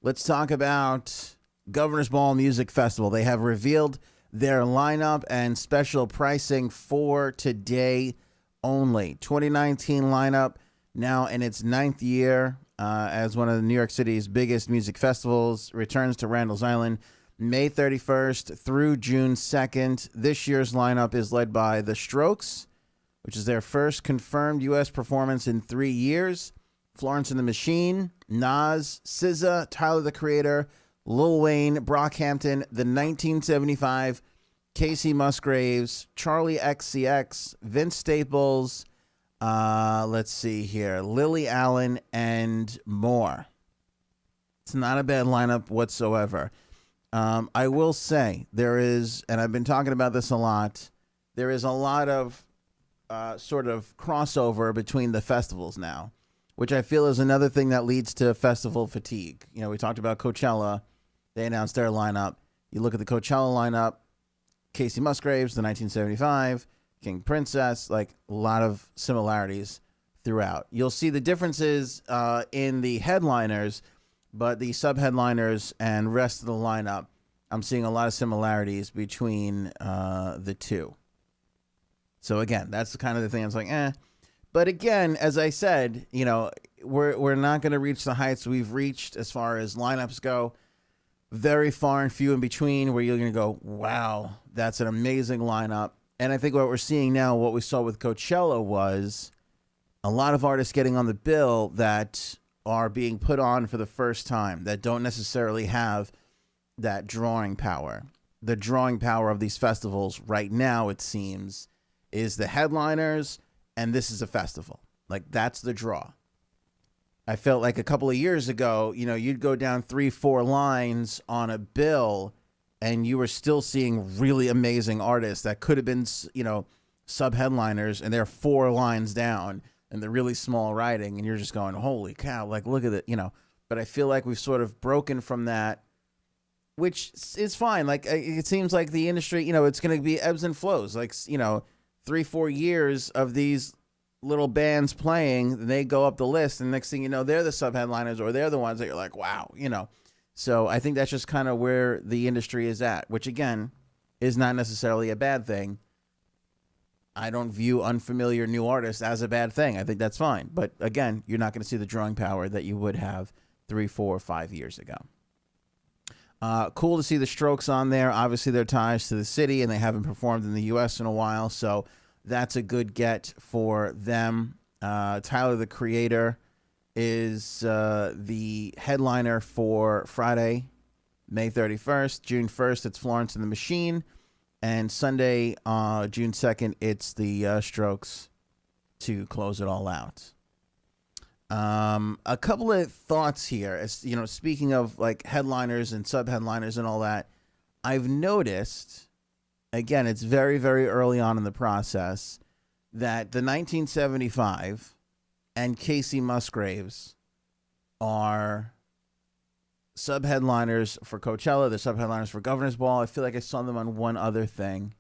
let's talk about Governor's Ball Music Festival. They have revealed their lineup and special pricing for today only. 2019 lineup now in its ninth year as one of New York City's biggest music festivals, returns to Randall's Island May 31st through June 2nd. This year's lineup is led by The Strokes, which is their first confirmed U.S. performance in 3 years. Florence and the Machine, Nas, SZA, Tyler the Creator, Lil Wayne, Brockhampton, the 1975, Casey Musgraves, Charlie XCX, Vince Staples, let's see here, Lily Allen, and more. It's not a bad lineup whatsoever. I will say there is, and I've been talking about this a lot, there is a lot of sort of crossover between the festivals now, which I feel is another thing that leads to festival fatigue. You know, we talked about Coachella. They announced their lineup. You look at the Coachella lineup, Casey Musgraves, the 1975, King Princess, like a lot of similarities throughout. You'll see the differences in the headliners, but the sub-headliners and rest of the lineup, I'm seeing a lot of similarities between the two. So again, that's the kind of the thing I was like, eh. But again, as I said, you know, we're not going to reach the heights we've reached as far as lineups go. Very far and few in between where you're going to go, wow, that's an amazing lineup. And I think what we're seeing now, what we saw with Coachella was a lot of artists getting on the bill that are being put on for the first time that don't necessarily have that drawing power. The drawing power of these festivals right now, it seems, is the headliners, and this is a festival. Like, that's the draw. I felt like a couple of years ago, you know, you'd go down 3-4 lines on a bill and you were still seeing really amazing artists that could have been, you know, sub-headliners, and they're 4 lines down and the really small writing, and you're just going, holy cow, like, look at it, you know. But I feel like we've sort of broken from that, which is fine. Like, it seems like the industry, you know, it's going to be ebbs and flows. Like, you know, 3-4 years of these little bands playing, they go up the list, and next thing you know, they're the sub-headliners, or they're the ones that you're like, wow, you know. So I think that's just kind of where the industry is at, which again is not necessarily a bad thing. I don't view unfamiliar new artists as a bad thing. I think that's fine. But again, you're not going to see the drawing power that you would have 3, 4, 5 years ago. Cool to see the Strokes on there. Obviously, their ties to the city, and they haven't performed in the U.S. in a while, so that's a good get for them. Tyler, the Creator, is the headliner for Friday, May 31st. June 1st, it's Florence and the Machine. And Sunday, June 2nd, it's the Strokes to close it all out. A couple of thoughts here. As you know, speaking of like headliners and sub-headliners and all that, I've noticed, again, it's very, very early on in the process, that the 1975 and Casey Musgraves are sub-headliners for Coachella. They're sub-headliners for Governor's Ball. I feel like I saw them on one other thing.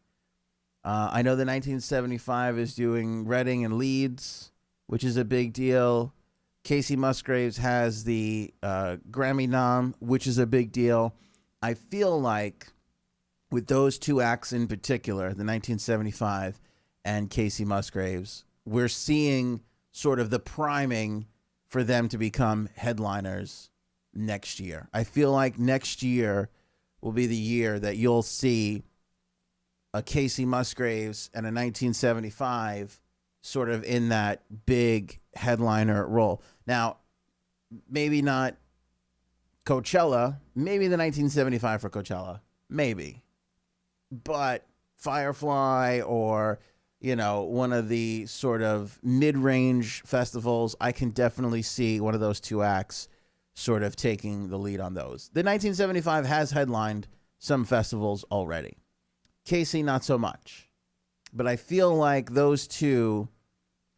I know the 1975 is doing Reading and Leeds, which is a big deal. Casey Musgraves has the Grammy nom, which is a big deal. I feel like with those two acts in particular, the 1975 and Casey Musgraves, we're seeing sort of the priming for them to become headliners next year. I feel like next year will be the year that you'll see a Casey Musgraves and a 1975 sort of in that big headliner role. Now, maybe not Coachella, maybe the 1975 for Coachella, maybe. But Firefly or, you know, one of the sort of mid-range festivals, I can definitely see one of those two acts sort of taking the lead on those. The 1975 has headlined some festivals already. Casey, not so much. But I feel like those two,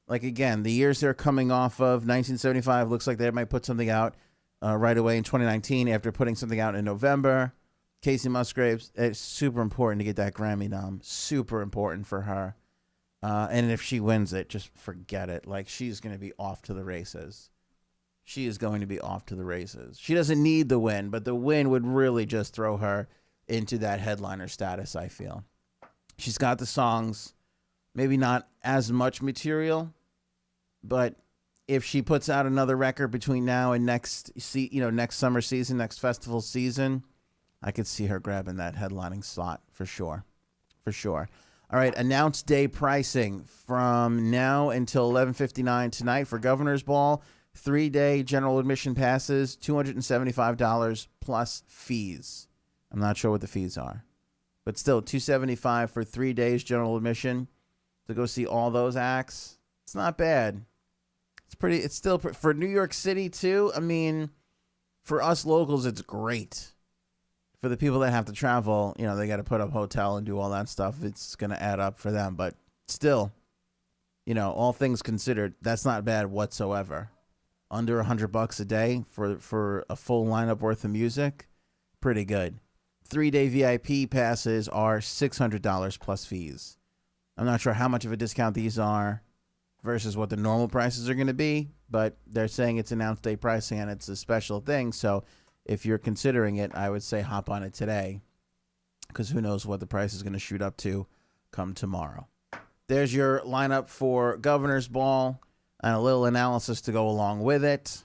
like, again, the years they're coming off of, 1975 looks like they might put something out right away in 2019 after putting something out in November. Casey Musgraves, it's super important to get that Grammy nom. Super important for her. And if she wins it, just forget it. Like, she's going to be off to the races. she is going to be off to the races. She doesn't need the win, but the win would really just throw her into that headliner status, I feel. She's got the songs, maybe not as much material, but if she puts out another record between now and next summer season, next festival season, I could see her grabbing that headlining slot for sure. For sure. All right, announced day pricing from now until 11:59 tonight for Governor's Ball. 3-day general admission passes, $275 plus fees. I'm not sure what the fees are, but still $275 for 3 days general admission to go see all those acts. It's not bad. It's still for New York City too. I mean, for us locals, it's great. For the people that have to travel, they got to put up hotel and do all that stuff. It's going to add up for them, but still, all things considered, that's not bad whatsoever. Under $100 a day for a full lineup worth of music, pretty good. 3-day VIP passes are $600 plus fees. I'm not sure how much of a discount these are versus what the normal prices are going to be, but they're saying it's announced day pricing and it's a special thing. So if you're considering it, I would say hop on it today, because who knows what the price is going to shoot up to come tomorrow. There's your lineup for Governor's Ball and a little analysis to go along with it.